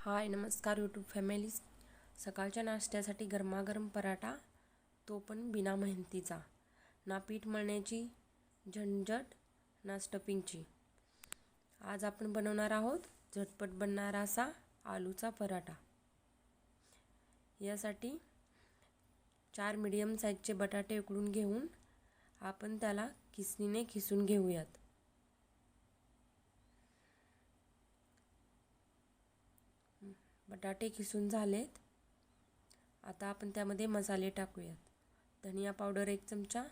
हाय नमस्कार YouTube families. सकाळच्या नाश्त्यासाठी गरमागरम पराठा, तो पण बिना मेहनतीचा. ना पीठ मळण्याची झंझट ना स्टफिंगची. आज आपण बनवणार आहोत झटपट बनणारा असा आलूचा पराठा. यासाठी 4 मीडियम साईजचे बटाटे उकडून घेऊन आपण त्याला खिसणीने खिसून घेऊयात. बटाटे खिसून झालेत. आता आपण त्यामध्ये मसाले टाकूयात. धनिया पावडर 1 चमचा,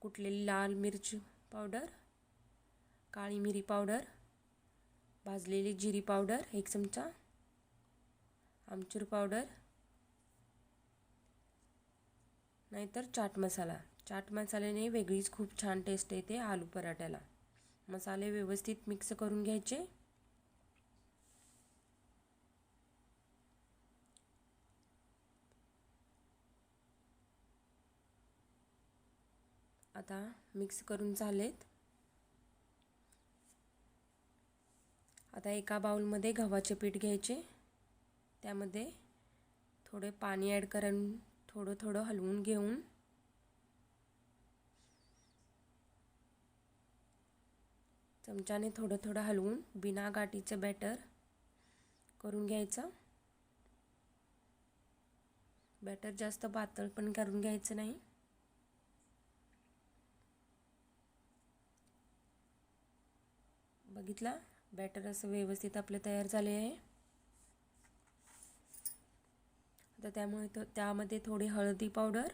कुटलेली लाल मिरची पावडर, काळी मिरी पावडर, भाजलेली जिरी पावडर 1 चमचा, आमचूर पावडर नाहीतर चाट मसाला. चाट मसाल्याने वेगळीच खूप छान टेस्ट येते आलू पराठ्याला. मसाले व्यवस्थित मिक्स करून घ्यायचे. आता मिक्स करून झालेत. आता एका बाउलमध्ये गव्हाचे पीठ घ्यायचे. त्यामध्ये थोडे पाणी ॲड करून थोडं थोडं हलवून घेऊन चमच्याने थोडं थोडं हलवून बिना गाठीचं बॅटर करून घ्यायचं. बॅटर जास्त पातळ पण करून घ्यायचं नाही. बघितला, बॅटर असं व्यवस्थित आपले तयार झाले आहे. आता त्यामध्ये थोडी हळदी पावडर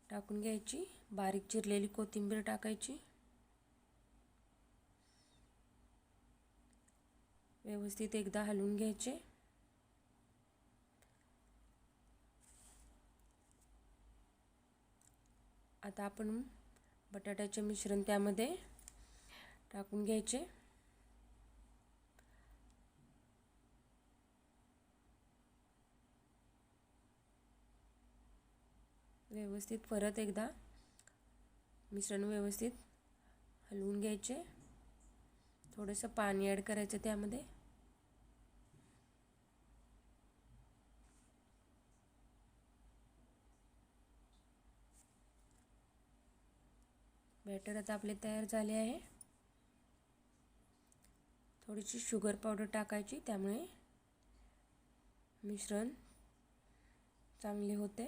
टाकून घ्यायची. बारीक चिरलेली कोथिंबीर टाकायची. व्यवस्थित एकदा हलवून घ्यायचे. आता आपण बटाट्याचे मिश्रण त्यामध्ये टाकून घ्यायचे. व्यवस्थित परत एकदा मिश्रण व्यवस्थित हलवून घ्यायचे. थोडंसं पाणी ॲड करायचं त्यामध्ये. बॅटर आता आपले तयार झाले आहे. थोडीशी शुगर पावडर टाकायची, त्यामुळे मिश्रण चांगले होते.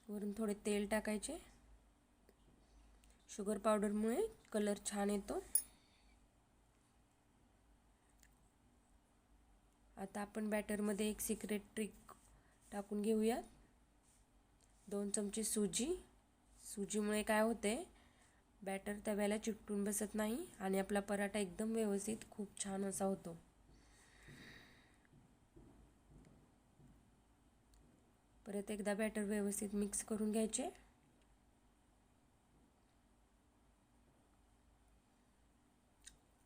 वरून थोडे तेल टाकायचे. शुगर पावडरमुळे कलर छान येतो. आता आपण बॅटरमध्ये एक सिक्रेट ट्रिक टाकून घेऊया. 2 चमचे सुजी. सुजीमुळे काय होते, बॅटर तव्याला चिकटून बसत नाही आणि आपला पराठा एकदम व्यवस्थित खूप छान असा होतो. परत एकदा बॅटर व्यवस्थित मिक्स करून घ्यायचे.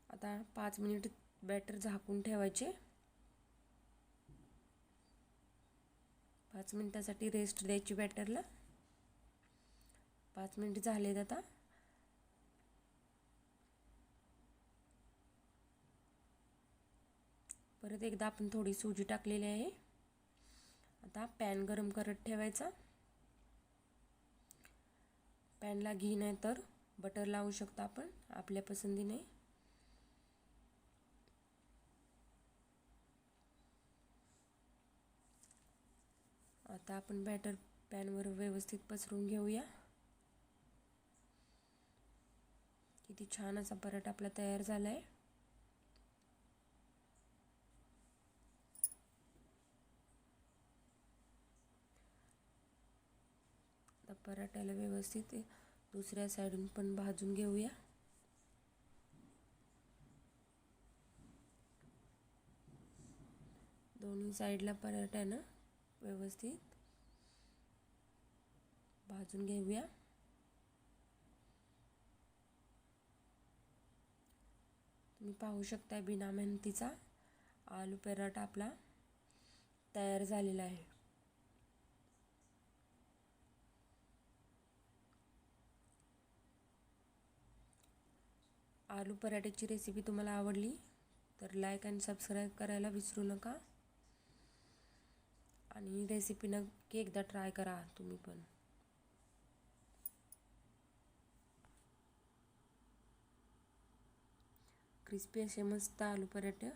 आता 5 मिनिट बॅटर झाकून ठेवायचे. 5 मिनिटासाठी रेस्ट द्यायची बॅटरला. 5 मिनिट झालेत आता. परत एकदा आपण थोडी सुजी टाकलेली आहे. आता पॅन गरम करत ठेवायचा. पॅनला घी नाही तर बटर लावू शकतो आपण आपल्या पसंतीने. आता आपण बॅटर पॅनवर व्यवस्थित पसरून घेऊया. किती छान असा पराठा आपला तयार झाला आहे. आता पराठ्याला व्यवस्थित दुसऱ्या साईडून पण भाजून घेऊया. दोन्ही साईडला पराठ्यानं व्यवस्थित भाजून घेऊया. तुम्ही पाहू शकता बिना मेहनतीचा आलू पराठा आपला तयार झालेला आहे. आलू पराठ्याची रेसिपी तुम्हाला आवडली तर लाईक आणि सबस्क्राईब करायला विसरू नका. आणि ही रेसिपी नक्की एकदा ट्राय करा तुम्ही पण. क्रिस्पी असे मस्त आलू पराठे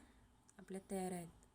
आपल्या तयार आहेत.